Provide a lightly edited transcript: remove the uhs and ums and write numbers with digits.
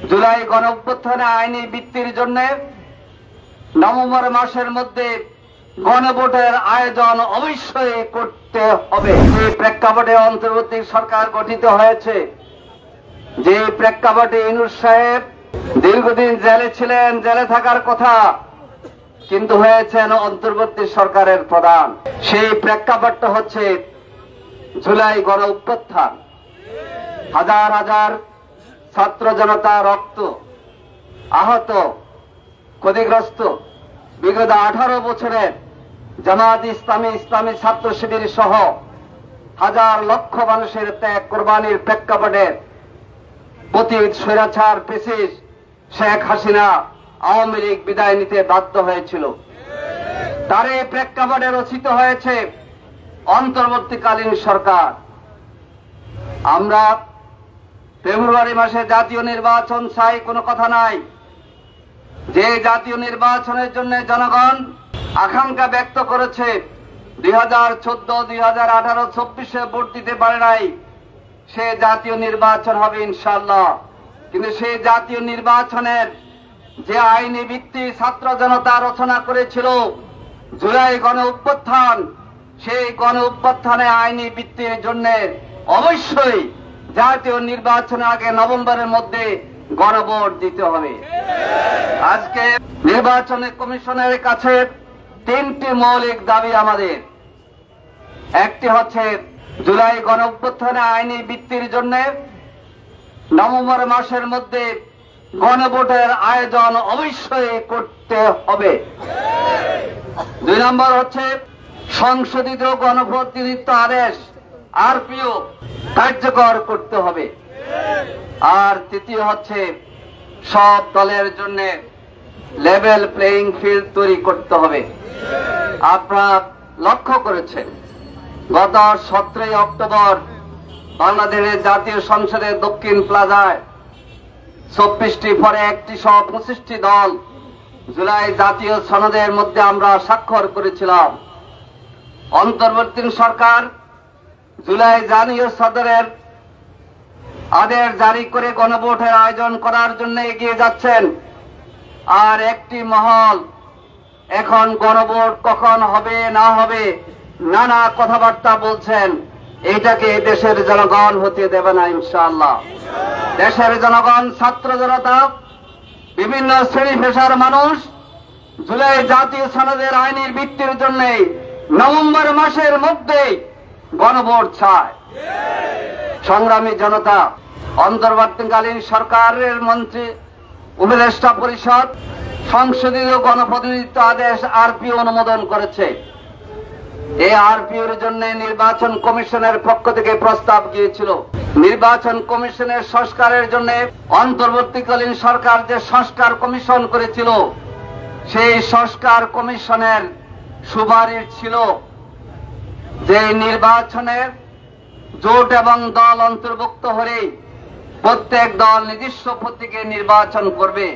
জুলাই গণঅভ্যুত্থানে আইনি ভিত্তির জন্য নভেম্বর মাসের মধ্যে গণভোটের আয়োজন অবশ্যই করতে হবে। যে প্রেক্ষাপটে অন্তর্বর্তী সরকার গঠিত হয়েছে, যে প্রেক্ষাপটে ইউনূস সাহেব দীর্ঘদিন জেলে ছিলেন, জেলে থাকার কথা, কিন্তু হয়েছেন অন্তর্বর্তী সরকারের প্রধান, সেই প্রেক্ষাপটটা হচ্ছে জুলাই গণঅভ্যুত্থান। হাজার হাজার ছাত্র জনতা রক্ত, আহত, ক্ষতিগ্রস্ত, বিগত 18 বছরের জামায়াত ইসলামী, ইসলামী ছাত্র শিবির সহ হাজার লক্ষ মানুষের ত্যাগ কোরবানির প্রেক্ষাপটে পতিত স্বৈরাচার ফ্যাসিস্ট শেখ হাসিনা আওয়ামী লীগ বিদায় নিতে বাধ্য হয়েছিল। তার এই প্রেক্ষাপটে রচিত হয়েছে অন্তর্বর্তীকালীন সরকার। আমরা ফেব্রুয়ারি মাসে জাতীয় নির্বাচন চাই, কোনো কথা নাই। যে জাতীয় নির্বাচনের জন্য জনগণ আকাঙ্ক্ষা ব্যক্ত করেছে, 2014, 2018, 24-এ ভোট দিতে পারে নাই, সে জাতীয় নির্বাচন হবে ইনশাআল্লাহ। কিন্তু সেই জাতীয় নির্বাচনের যে আইনি ভিত্তি ছাত্র জনতা রচনা করেছিল, জুলাই গণঅভ্যুত্থান, সেই গণঅভ্যুত্থানে আইনি ভিত্তির জন্য অবশ্যই জাতীয় নির্বাচনের আগে নভেম্বরের মধ্যে গণভোট দিতে হবে। আজকে নির্বাচন কমিশনের কাছে 3টি মৌলিক দাবি আমাদের। একটি হচ্ছে জুলাই গণঅভ্যুত্থানে আইনি ভিত্তির জন্য নভেম্বর মাসের মধ্যে গণভোটের আয়োজন অবশ্যই করতে হবে। 2 নম্বর হচ্ছে সংশোধিত গণপ্রতিনিধিত্ব আদেশ আরপিও কার্যকর করতে হবে। আর তৃতীয় হচ্ছে সব দলের জন্য লেভেল প্লেইং ফিল্ড তৈরি করতে হবে। আপনারা লক্ষ্য করেছেন, গত 17 অক্টোবর বাংলাদেশের জাতীয় সংসদের দক্ষিণ প্লাজায় 24টি ফরে একটি সহ 25টি দল জুলাই জাতীয় সনদের মধ্যে আমরা স্বাক্ষর করেছিলাম। অন্তর্বর্তী সরকার জুলাই জাতীয় সনদের আদেশ জারি করে গণভোটের আয়োজন করার জন্য এগিয়ে যাচ্ছেন। আর একটি মহল এখন গণভোট কখন হবে না হবে নানা কথাবার্তা বলছেন। এইটাকে দেশের জনগণ হতে দেবে না ইনশাআল্লাহ। দেশের জনগণ, ছাত্র জনতা, বিভিন্ন শ্রেণী পেশার মানুষ জুলাই জাতীয় সনদের আইনের ভিত্তির জন্য নভেম্বর মাসের মধ্যে গণভোট চায়। সংগ্রামী জনতা, অন্তর্বর্তীকালীন সরকারের মন্ত্রী উপদেষ্টা পরিষদ সংশোধিত গণপ্রতিনিধিত্ব আদেশ আরপিও অনুমোদন করেছে। এই আরপিওর জন্য নির্বাচন কমিশনের পক্ষ থেকে প্রস্তাব গিয়েছিল। নির্বাচন কমিশনের সংস্কারের জন্য অন্তর্বর্তীকালীন সরকার যে সংস্কার কমিশন করেছিল, সেই সংস্কার কমিশনের সুপারিশ ছিল যে নির্বাচনের জোট এবং দল অন্তর্ভুক্ত হলেই প্রত্যেক দল নিজস্ব প্রতীকে নির্বাচন করবে।